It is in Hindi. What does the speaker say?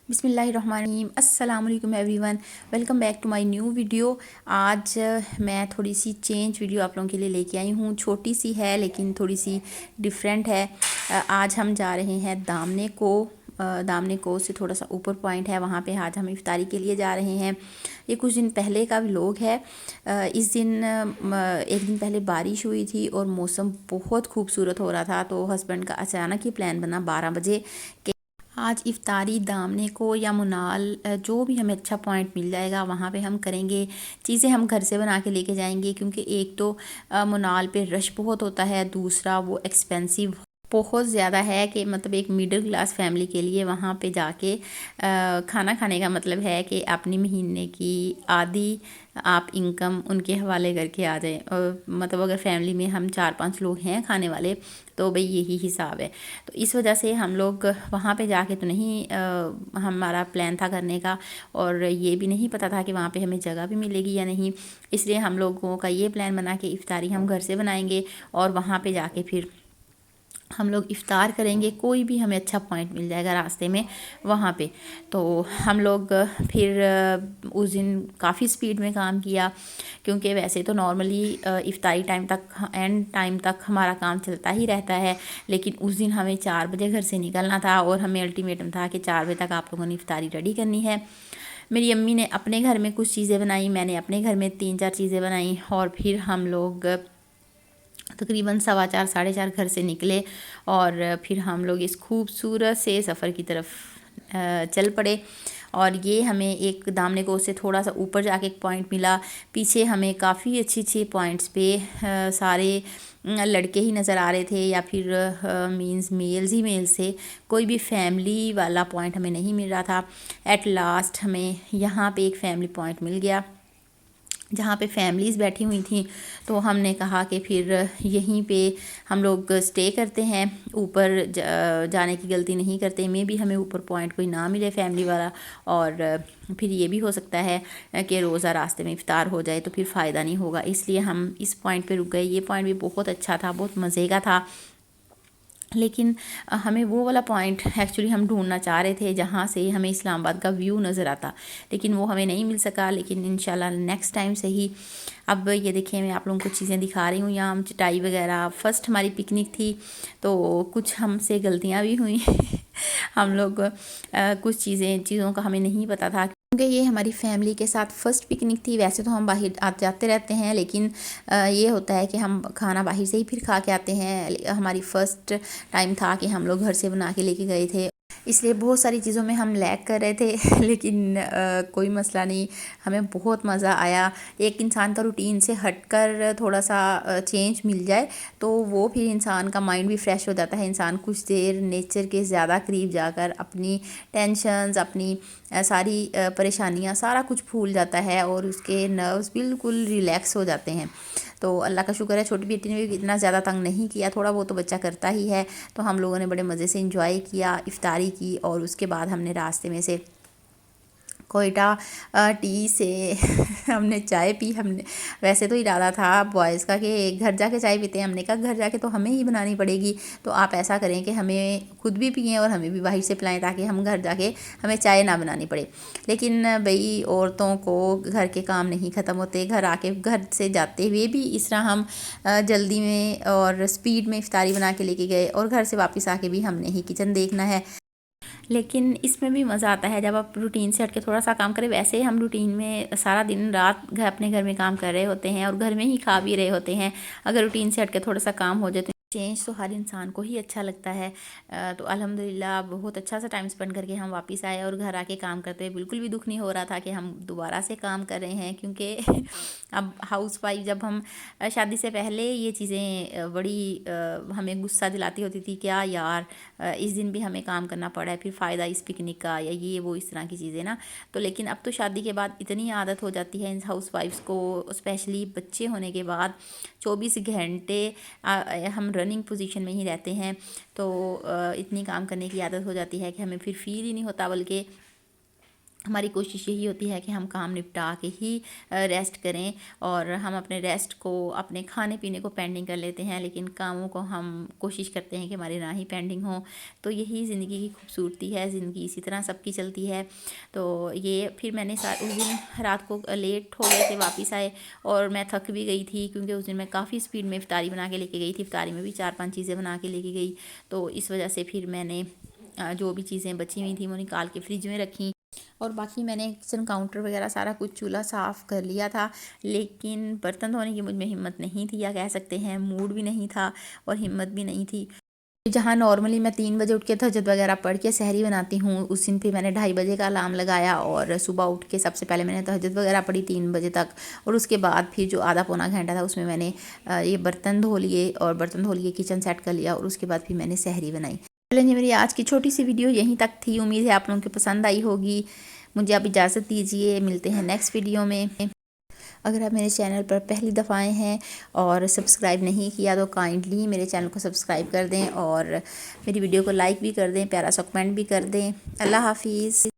बिस्मिल्लाहिर्रहमानिर्रहीम अस्सलाम वालेकुम everyone. Welcome back to my new video. आज मैं थोड़ी सी चेंज वीडियो आप लोगों के लिए लेके आई हूँ। छोटी सी है लेकिन थोड़ी सी डिफरेंट है। आज हम जा रहे हैं दामने को से थोड़ा सा ऊपर पॉइंट है, वहाँ पे आज हम इफ्तारी के लिए जा रहे हैं। ये कुछ दिन पहले का व्लॉग है। इस दिन एक दिन पहले बारिश हुई थी और मौसम बहुत खूबसूरत हो रहा था, तो हस्बैंड का अचानक ही प्लान बना 12 बजे कि आज इफ्तारी दामने को या मुनाल जो भी हमें अच्छा पॉइंट मिल जाएगा वहाँ पे हम करेंगे। चीज़ें हम घर से बना के लेके जाएंगे, क्योंकि एक तो मुनाल पे रश बहुत होता है, दूसरा वो एक्सपेंसिव बहुत ज़्यादा है कि मतलब एक मिडिल क्लास फैमिली के लिए वहाँ पे जाके खाना खाने का मतलब है कि अपनी महीने की आधी आप इनकम उनके हवाले करके आ जाए। और मतलब अगर फैमिली में हम 4-5 लोग हैं खाने वाले, तो भाई यही हिसाब है। तो इस वजह से हम लोग वहाँ पे जाके तो नहीं, हमारा प्लान था करने का, और ये भी नहीं पता था कि वहाँ पे हमें जगह भी मिलेगी या नहीं। इसलिए हम लोगों का ये प्लान बना कि इफ्तारी हम घर से बनाएंगे और वहाँ पे जाके फिर हम लोग इफ़्तार करेंगे। कोई भी हमें अच्छा पॉइंट मिल जाएगा रास्ते में वहाँ पे। तो हम लोग फिर उस दिन काफ़ी स्पीड में काम किया, क्योंकि वैसे तो नॉर्मली इफ़्तारी टाइम तक, एंड टाइम तक हमारा काम चलता ही रहता है। लेकिन उस दिन हमें 4 बजे घर से निकलना था और हमें अल्टीमेटम था कि 4 बजे तक आप लोगों ने इफ़्तारी रेडी करनी है। मेरी अम्मी ने अपने घर में कुछ चीज़ें बनाई, मैंने अपने घर में 3-4 चीज़ें बनाई, और फिर हम लोग तकरीबन 4:15 4:30 घर से निकले। और फिर हम लोग इस खूबसूरत से सफ़र की तरफ चल पड़े। और ये हमें एक दामने को से थोड़ा सा ऊपर जाके एक पॉइंट मिला। पीछे हमें काफ़ी अच्छी पॉइंट्स पे सारे लड़के ही नज़र आ रहे थे, या फिर मींस मेल्स ही मेल्स थे। कोई भी फैमिली वाला पॉइंट हमें नहीं मिल रहा था। एट लास्ट हमें यहाँ पे एक फैमिली पॉइंट मिल गया, जहाँ पे फैमिलीज़ बैठी हुई थी। तो हमने कहा कि फिर यहीं पे हम लोग स्टे करते हैं, ऊपर जाने की गलती नहीं करते। में भी हमें ऊपर पॉइंट कोई ना मिले फैमिली वाला, और फिर ये भी हो सकता है कि रोज़ा रास्ते में इफ़्तार हो जाए तो फिर फ़ायदा नहीं होगा। इसलिए हम इस पॉइंट पे रुक गए। ये पॉइंट भी बहुत अच्छा था, बहुत मज़े का था। लेकिन हमें वो वाला पॉइंट एक्चुअली हम ढूंढना चाह रहे थे जहाँ से हमें इस्लामाबाद का व्यू नज़र आता, लेकिन वो हमें नहीं मिल सका। लेकिन इंशाल्लाह नेक्स्ट टाइम से ही। अब ये देखिए, मैं आप लोगों को चीज़ें दिखा रही हूँ, यहाँ हम चटाई वगैरह, फ़र्स्ट हमारी पिकनिक थी तो कुछ हमसे गलतियाँ भी हुई हम लोग कुछ चीज़ों का हमें नहीं पता था, क्योंकि ये हमारी फैमिली के साथ फ़र्स्ट पिकनिक थी। वैसे तो हम बाहर जाते रहते हैं, लेकिन ये होता है कि हम खाना बाहर से ही फिर खा के आते हैं। हमारी फ़र्स्ट टाइम था कि हम लोग घर से बना के लेके गए थे, इसलिए बहुत सारी चीज़ों में हम लैग कर रहे थे लेकिन कोई मसला नहीं, हमें बहुत मज़ा आया। एक इंसान का रूटीन से हटकर थोड़ा सा चेंज मिल जाए तो वो फिर इंसान का माइंड भी फ्रेश हो जाता है। इंसान कुछ देर नेचर के ज़्यादा करीब जाकर अपनी टेंशन्स, अपनी सारी परेशानियाँ, सारा कुछ भूल जाता है और उसके नर्व्स बिल्कुल रिलैक्स हो जाते हैं। तो अल्लाह का शुक्र है, छोटी बेटी ने भी इतना ज़्यादा तंग नहीं किया, थोड़ा बहुत तो बच्चा करता ही है। तो हम लोगों ने बड़े मज़े से इंजॉय किया, इफ़्तारी की, और उसके बाद हमने रास्ते में से कोयटा टी से हमने चाय पी। हमने वैसे तो इरादा था बॉयज़ का कि घर जाके चाय पीते हैं, हमने कहा घर जाके तो हमें ही बनानी पड़ेगी, तो आप ऐसा करें कि हमें खुद भी पिएँ और हमें भी बाहर से पिलाएं, ताकि हम घर जाके हमें चाय ना बनानी पड़े। लेकिन भाई औरतों को घर के काम नहीं ख़त्म होते, घर आके घर से जाते हुए भी इस तरह हम जल्दी में और स्पीड में इफ्तारी बना के लेके गए, और घर से वापस आके भी हमने ही किचन देखना है। लेकिन इसमें भी मज़ा आता है जब आप रूटीन से हट के थोड़ा सा काम करें। वैसे हम रूटीन में सारा दिन रात अपने घर में काम कर रहे होते हैं और घर में ही खा भी रहे होते हैं। अगर रूटीन से हट के थोड़ा सा काम हो जाए तो चेंज तो हर इंसान को ही अच्छा लगता है। तो अल्हम्दुलिल्लाह बहुत अच्छा सा टाइम स्पेंड करके हम वापस आए, और घर आके काम करते हुए बिल्कुल भी दुख नहीं हो रहा था कि हम दोबारा से काम कर रहे हैं, क्योंकि अब हाउस वाइफ जब हम शादी से पहले ये चीज़ें बड़ी हमें गुस्सा दिलाती होती थी, क्या यार इस दिन भी हमें काम करना पड़ा है, फिर फ़ायदा इस पिकनिक का, या ये वो इस तरह की चीज़ें ना। तो लेकिन अब तो शादी के बाद इतनी आदत हो जाती है इन हाउस वाइफ्स को, स्पेशली बच्चे होने के बाद 24 घंटे हम रनिंग पोजीशन में ही रहते हैं। तो इतनी काम करने की आदत हो जाती है कि हमें फिर फील ही नहीं होता, बल्कि हमारी कोशिश यही होती है कि हम काम निपटा के ही रेस्ट करें, और हम अपने रेस्ट को, अपने खाने पीने को पेंडिंग कर लेते हैं, लेकिन कामों को हम कोशिश करते हैं कि हमारे ना ही पेंडिंग हो। तो यही ज़िंदगी की खूबसूरती है, ज़िंदगी इसी तरह सबकी चलती है। तो ये फिर मैंने उस दिन रात को लेट हो गए थे, वापस आए और मैं थक भी गई थी, क्योंकि उस दिन मैं काफ़ी स्पीड में इफ्तारी बना के लेके गई थी। इफ्तारी में भी 4-5 चीज़ें बना के लेके गई, तो इस वजह से फिर मैंने जो भी चीज़ें बची हुई थी वो निकाल के फ्रिज में रखी, और बाकी मैंने किचन काउंटर वगैरह सारा कुछ चूल्हा साफ़ कर लिया था। लेकिन बर्तन धोने की मुझ में हिम्मत नहीं थी, या कह सकते हैं मूड भी नहीं था और हिम्मत भी नहीं थी। जहाँ नॉर्मली मैं 3 बजे उठ के तहज्जुद वगैरह पढ़ के सहरी बनाती हूँ, उस दिन पे मैंने 2:30 बजे का अलार्म लगाया, और सुबह उठ के सबसे पहले मैंने तहज्जुद वगैरह पढ़ी 3 बजे तक, और उसके बाद फिर जो आधा पौना घंटा था उसमें मैंने ये बर्तन धो लिए, और बर्तन धो लिए, किचन सेट कर लिया, और उसके बाद फिर मैंने सहरी बनाई। चलें जी, मेरी आज की छोटी सी वीडियो यहीं तक थी। उम्मीद है आप लोगों को पसंद आई होगी। मुझे आप इजाज़त दीजिए, मिलते हैं नेक्स्ट वीडियो में। अगर आप मेरे चैनल पर पहली दफ़ा आए हैं और सब्सक्राइब नहीं किया तो काइंडली मेरे चैनल को सब्सक्राइब कर दें, और मेरी वीडियो को लाइक भी कर दें, प्यारा सा कमेंट भी कर दें। अल्लाह हाफिज़।